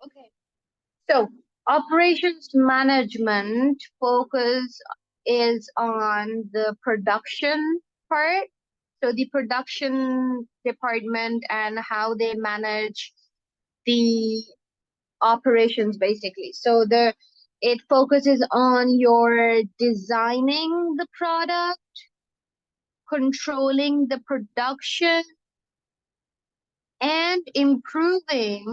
Okay. So operations management focus is on the production part. So the production department and how they manage the operations basically. So it focuses on your designing the product, controlling the production, and improving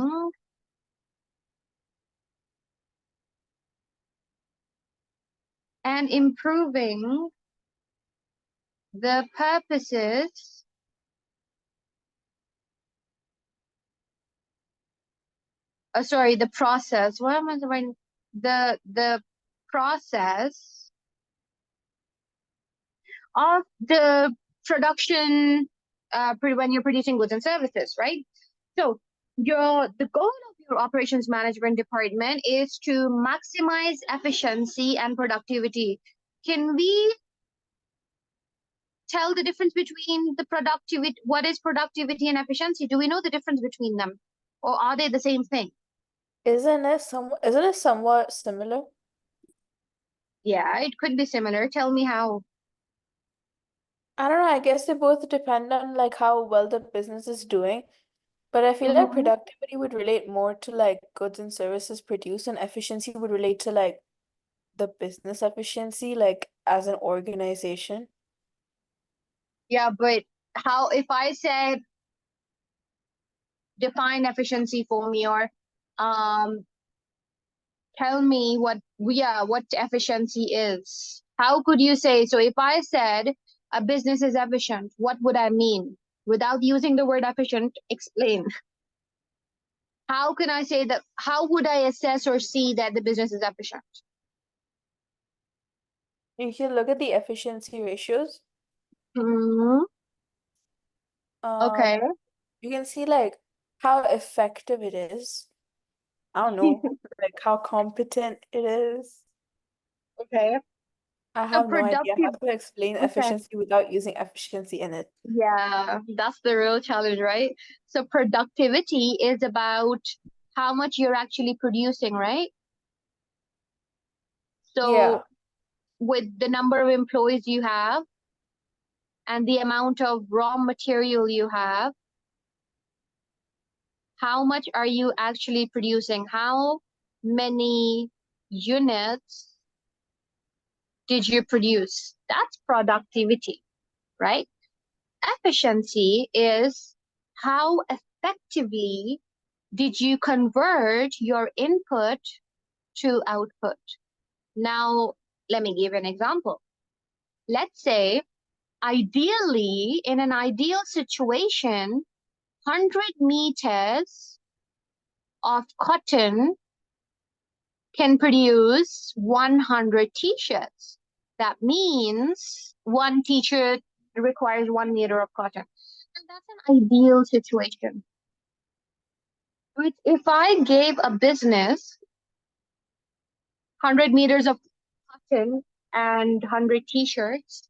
the purposes, sorry, the process. What am I writing? The process of the production, when you're producing goods and services, right? So the goal of your operations management department is to maximize efficiency and productivity. Can we tell the difference between the productivity, what is productivity and efficiency? Do we know the difference between them, or are they the same thing? Isn't it somewhat similar? Yeah, it could be similar. Tell me how. I don't know, I guess they both depend on like how well the business is doing. But I feel like Mm-hmm. productivity would relate more to like goods and services produced, and efficiency would relate to like the business efficiency, like as an organization. Yeah, but how, if I said define efficiency for me, or um tell me what efficiency is. How could you say, so if I said a business is efficient, what would I mean? Without using the word efficient, explain. How can I say that? How would I assess or see that the business is efficient? You can look at the efficiency ratios. Hmm. Um, Okay. you can see like how effective it is. I don't know, like how competent it is. Okay. I So have no idea how productive. to explain Okay. efficiency without using efficiency in it. Yeah, that's the real challenge, right? So productivity is about how much you're actually producing, right? Yeah. So with the number of employees you have and the amount of raw material you have, how much are you actually producing? How many units did you produce? That's productivity, right? Efficiency is how effectively did you convert your input to output? Now, let me give an example. Let's say, ideally, in an ideal situation, 100 meters of cotton can produce 100 t-shirts. That means one t-shirt requires 1 meter of cotton. And that's an ideal situation. But if I gave a business 100 meters of cotton and 100 t-shirts,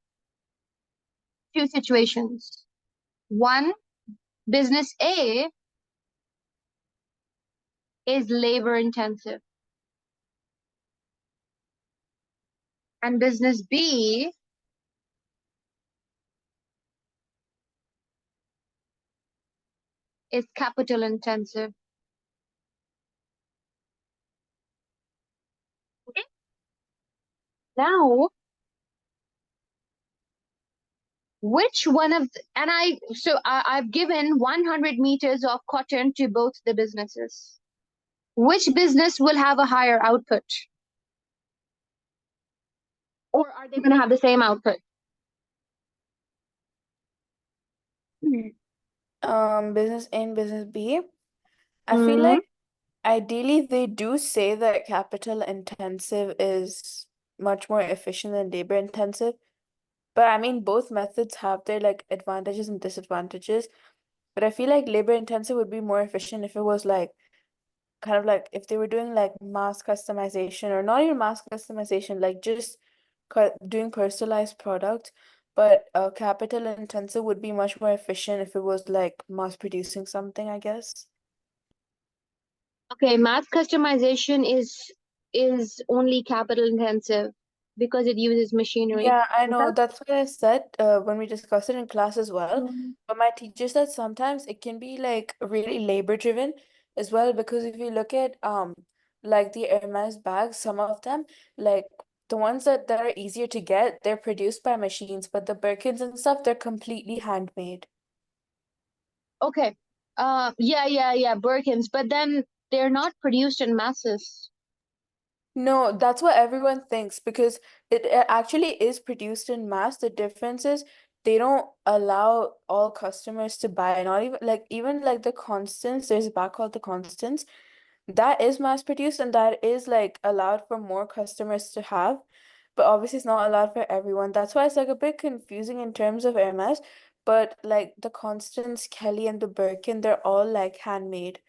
two situations. One, business A is labor intensive, and business B is capital intensive. Okay. Now, which one of and I've given 100 meters of cotton to both the businesses. Which business will have a higher output, or are they going to have the same output? Business A and business B. I feel Hmm. like ideally they do say that capital intensive is much more efficient than labor intensive. But I mean, both methods have their like advantages and disadvantages. But I feel like labor intensive would be more efficient if it was like kind of like if they were doing like mass customization or not even mass customization, like just doing personalized product. But capital intensive would be much more efficient if it was like mass producing something, I guess. Okay, mass customization is only capital intensive because it uses machinery. Yeah, I Okay? know. That's what I said when we discussed it in class as well. Mhm. But my teacher said sometimes it can be like really labor driven as well because if you look at like the Hermes bags, some of them like the ones that are easier to get, they're produced by machines, but the Birkins and stuff, they're completely handmade. Okay. Yeah, Birkins, but then they're not produced in masses. No, that's what everyone thinks because it actually is produced in mass. The difference is they don't allow all customers to buy. Not even like the Constance, there's a bag called the Constance. That is mass produced and that is like allowed for more customers to have. But obviously it's not allowed for everyone. That's why it's like a bit confusing in terms of Hermes. But like the Constance, Kelly, and the Birkin, they're all like handmade.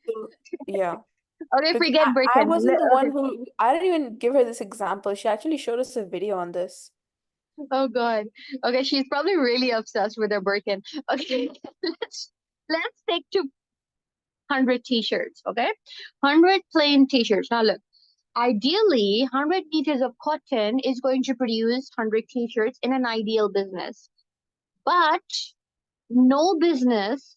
So yeah. Okay, Because forget I Birkin. wasn't the one Okay. who, I didn't even give her this example. She actually showed us a video on this. Oh God. Okay, she's probably really obsessed with her Birkin. Okay, let's stick to 100 t-shirts. Okay, 100 plain t-shirts. Now look, ideally, 100 meters of cotton is going to produce 100 t-shirts in an ideal business. But no business,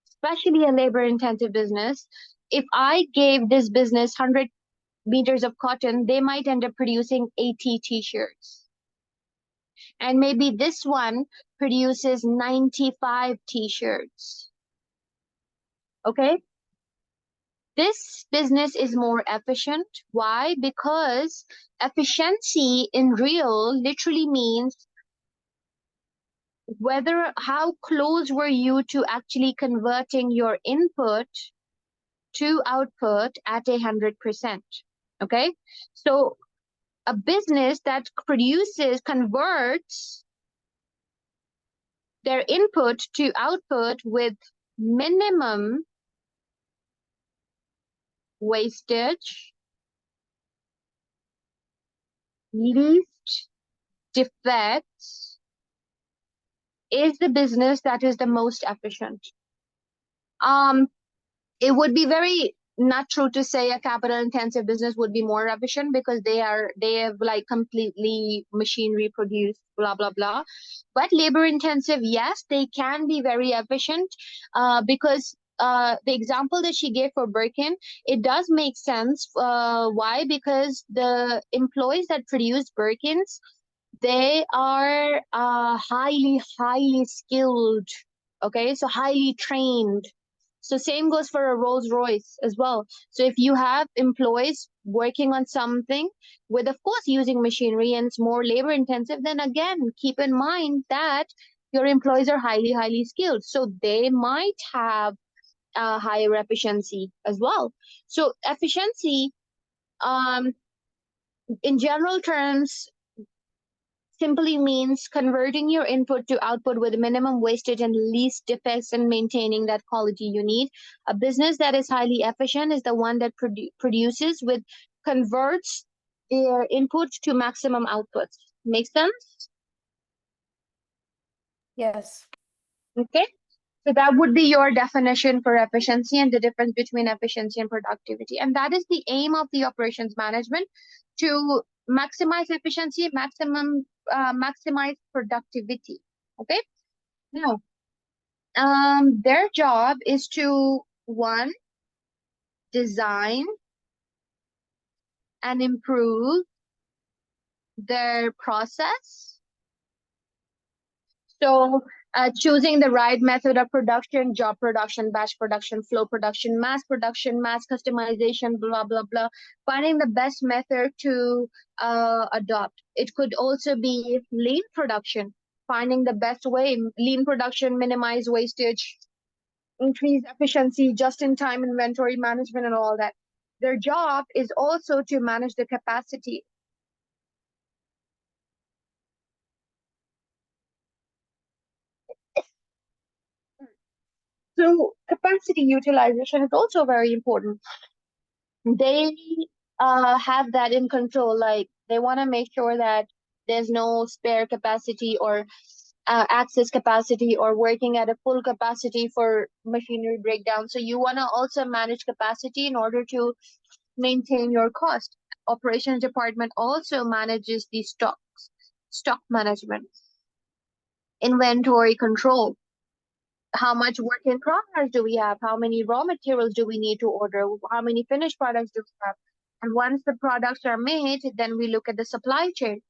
especially a labor-intensive business, if I gave this business 100 meters of cotton, they might end up producing 80 t-shirts. And maybe this one produces 95 t-shirts. Okay? This business is more efficient. Why? Because efficiency in real literally means whether how close were you to actually converting your input to output at 100%. Okay? So a business that converts their input to output with minimum wastage, least defects is the business that is the most efficient. Um, it would be very not true to say a capital intensive business would be more efficient because they have like completely machinery produced blah blah blah, but labor intensive, yes, they can be very efficient because the example that she gave for Birkin, it does make sense. Why? Because the employees that produce Birkins, they are highly skilled. Okay, so highly trained. So same goes for a Rolls Royce as well. So if you have employees working on something with, of course, using machinery and it's more labor intensive, then again, keep in mind that your employees are highly skilled. So they might have a higher efficiency as well. So efficiency, um, in general terms, simply means converting your input to output with minimum wastage and least defects and maintaining that quality you need. A business that is highly efficient is the one that produces with converts their input to maximum output. Make sense? Yes. Okay. So that would be your definition for efficiency and the difference between efficiency and productivity. And that is the aim of the operations management, to maximize efficiency, maximize productivity. Okay. Now, their job is to one, design and improve their process. So, choosing the right method of production, job production, batch production, flow production, mass customization, blah, blah, blah. Finding the best method to adopt. It could also be lean production, finding the best way, lean production, minimize wastage, increase efficiency, just-in-time inventory management, and all that. Their job is also to manage the capacity. So capacity utilization is also very important. They have that in control. Like they want to make sure that there's no spare capacity or access capacity or working at a full capacity for machinery breakdown. So you want to also manage capacity in order to maintain your cost. Operations department also manages the stock management, inventory control. How much work in progress do we have? How many raw materials do we need to order? How many finished products do we have? And once the products are made, then we look at the supply chain.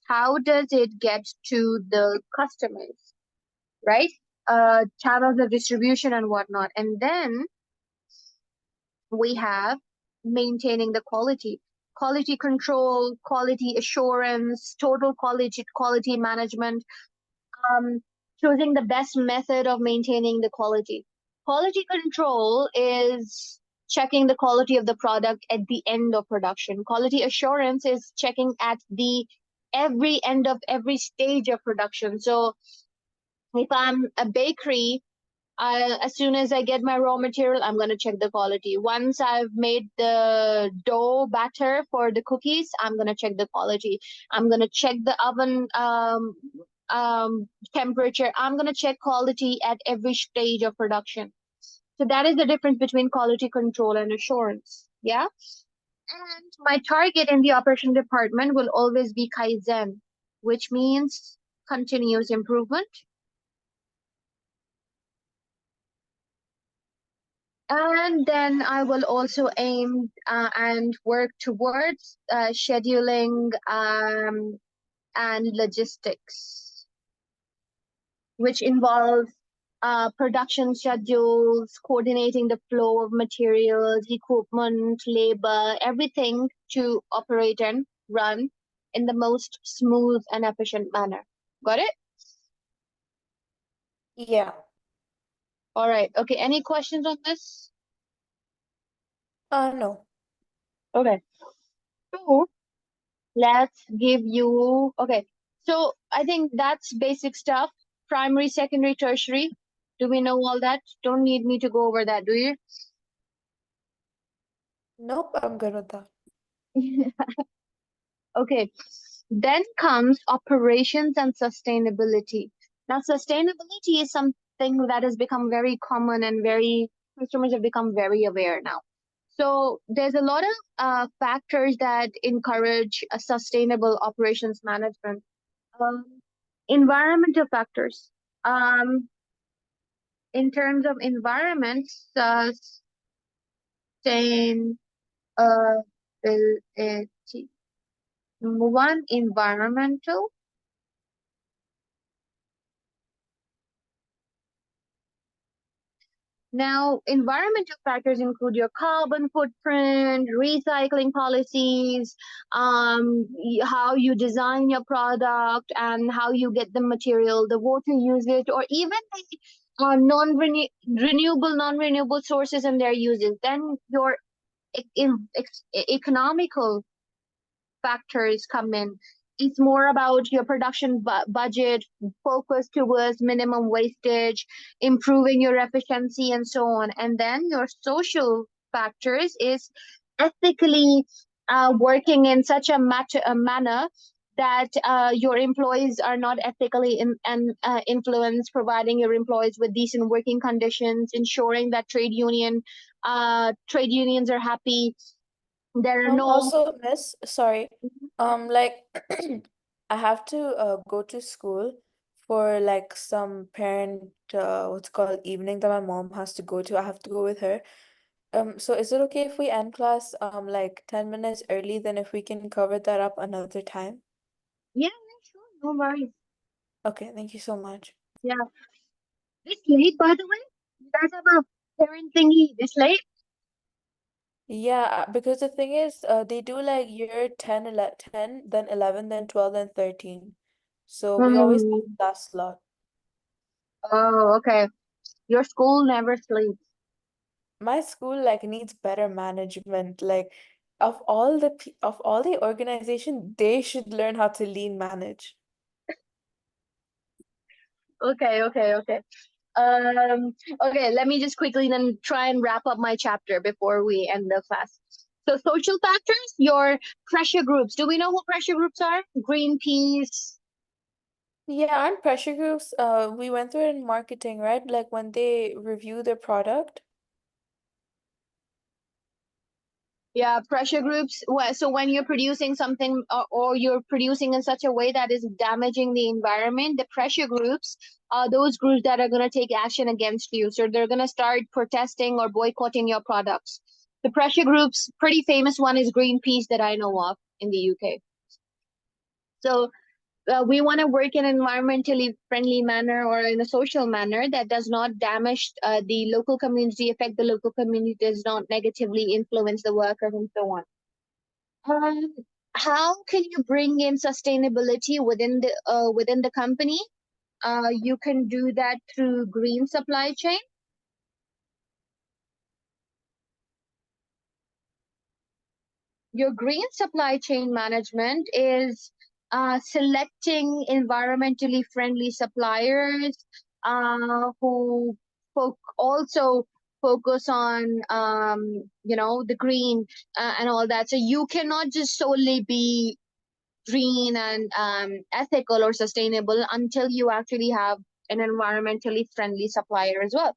How does it get to the customers, right? Channels of distribution and whatnot. And then we have maintaining the quality control, quality assurance, total quality management, um, choosing the best method of maintaining the quality. Quality control is checking the quality of the product at the end of production. Quality assurance is checking at the every end of every stage of production. So if I'm a bakery, as soon as I get my raw material, I'm going to check the quality. Once I've made the dough batter for the cookies, I'm going to check the quality. I'm going to check the oven temperature. I'm going to check quality at every stage of production. So that is the difference between quality control and assurance. Yeah. And my target in the operation department will always be Kaizen, which means continuous improvement. And then I will also aim and work towards scheduling and logistics, which involves production schedules, coordinating the flow of materials, equipment, labor, everything to operate and run in the most smooth and efficient manner. Got it? Yeah. All right. Okay. Any questions on this? No. Okay. So let's give you, okay. So I think that's basic stuff. Primary, secondary, tertiary. Do we know all that? Don't need me to go over that, do you? Nope, I'm good with that. Okay. Then comes operations and sustainability. Now, sustainability is something that has become very common and customers have become very aware now. So there's a lot of factors that encourage a sustainable operations management. Um, Environmental factors. Um, in terms of environment, sustainability. Number one, environmental. Now, environmental factors include your carbon footprint, recycling policies, how you design your product, and how you get the material, the water usage, or even the non-renewable sources and their uses. Then your economical factors come in. It's more about your production budget, focus towards minimum wastage, improving your efficiency, and so on. And then your social factors is ethically working in such a manner that your employees are not ethically influenced, providing your employees with decent working conditions, ensuring that trade unions are happy. There are no. Also, Miss, sorry, like I have to go to school for like some parent what's called evening that my mom has to go to. I have to go with her. So is it okay if we end class like 10 minutes early, then if we can cover that up another time? Yeah, sure, no worries. Okay, thank you so much. Yeah. It's late, by the way. You guys have a parent thingy this late? Yeah, because the thing is, they do like year 10, then 11, then 12, then 13. So we always have Hmm. that slot. Oh, okay. Your school never sleeps. My school like needs better management. Like of all the organization, they should learn how to lean manage. Okay, okay, okay. Okay, let me just quickly then try and wrap up my chapter before we end the class. So social factors, your pressure groups. Do we know what pressure groups are? Greenpeace. Yeah, aren't pressure groups, we went through it in marketing, right? Like when they review their product. Yeah, pressure groups. Well, so when you're producing something, or you're producing in such a way that is damaging the environment, the pressure groups are those groups that are going to take action against you. So they're going to start protesting or boycotting your products. The pressure groups, pretty famous one is Greenpeace that I know of in the UK. So we want to work in an environmentally friendly manner or in a social manner that does not damage the local community, affect the local community, does not negatively influence the workers, and so on. Um, how can you bring in sustainability within the company? You can do that through green supply chain. Your green supply chain management is selecting environmentally friendly suppliers who also focus on the green and all that. So you cannot just solely be green and ethical or sustainable until you actually have an environmentally friendly supplier as well.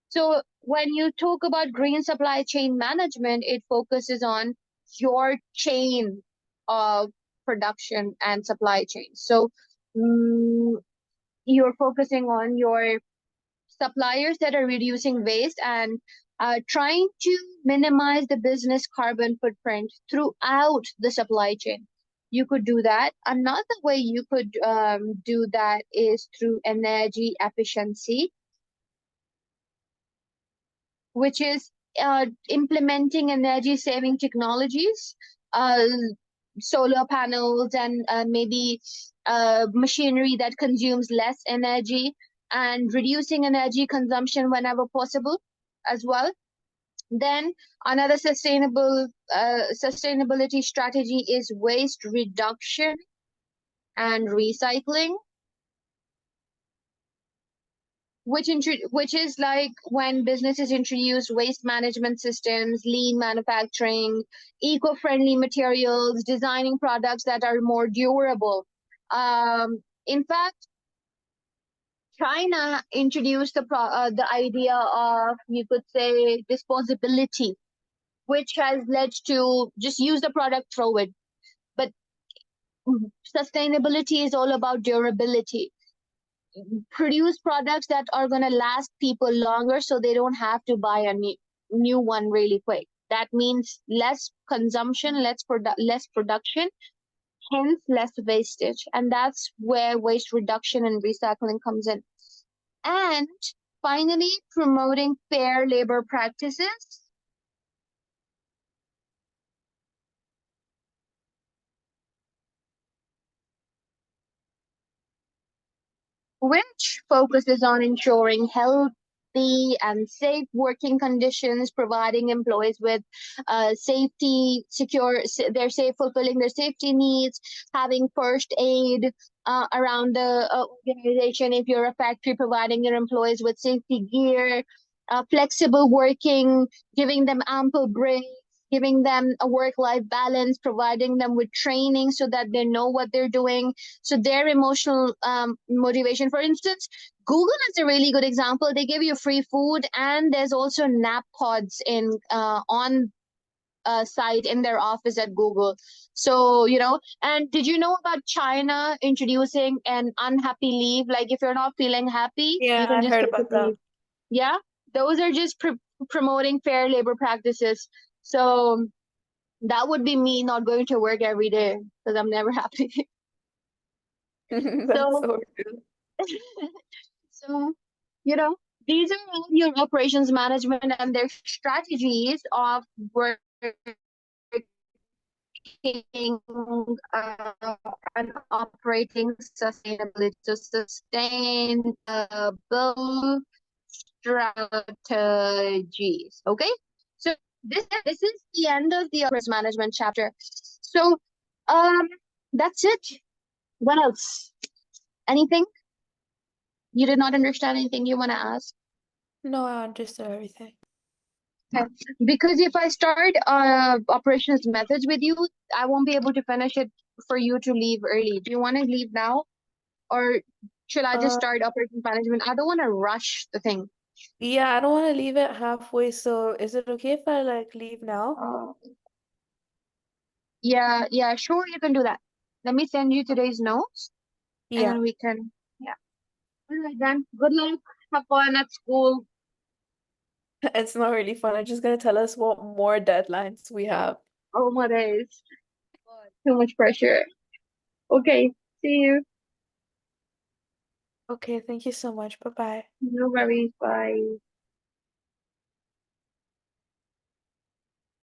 So when you talk about green supply chain management, it focuses on your chain of production and supply chain. So you're focusing on your suppliers that are reducing waste and trying to minimize the business carbon footprint throughout the supply chain. You could do that. Another way you could do that is through energy efficiency, which is implementing energy saving technologies, uh, solar panels, and maybe machinery that consumes less energy, and reducing energy consumption whenever possible as well. Then another sustainability strategy is waste reduction and recycling, which is like when businesses introduce waste management systems, lean manufacturing, eco-friendly materials, designing products that are more durable. In fact, China introduced the idea of, you could say, disposability, which has led to just use the product, throw it. But sustainability is all about durability. Produce products that are going to last people longer so they don't have to buy a new one really quick. That means less consumption, less production, hence less wastage. And that's where waste reduction and recycling comes in. And finally, promoting fair labor practices, which focuses on ensuring healthy and safe working conditions, providing employees with they're safe, fulfilling their safety needs, having first aid around the organization. If you're a factory, providing your employees with safety gear, flexible working, giving them ample breaks, giving them a work-life balance, providing them with training so that they know what they're doing. So their emotional motivation, for instance, Google is a really good example. They give you free food, and there's also nap pods in on site in their office at Google. So, and did you know about China introducing an unhappy leave? Like if you're not feeling happy, Yeah, you can I just heard take a about that. leave. Yeah, those are just promoting fair labor practices. So that would be me not going to work every day because I'm never happy. That's So, so true. so, you know, these are all your operations management and their strategies of working uh, and operating sustainability. So sustainable strategies. Okay. So this is the end of the operations management chapter. So um that's it. What else? Anything? You did not understand anything you want to ask? No, I understood everything. Okay. Because if I start operations methods with you, I won't be able to finish it for you to leave early. Do you want to leave now? or should I just Uh, start operations management? I don't want to rush the thing. yeah, I don't want to leave it halfway, so is it okay if I like leave now? Yeah, yeah, sure, you can do that. Let me send you today's notes and Yeah, then we can, yeah. All right then. Good luck. Have fun at school. it's not really fun. I'm just gonna tell us what more deadlines we have. Oh my days. God, too much pressure. Okay, see you. Okay, thank you so much. Bye bye. No worries. Bye.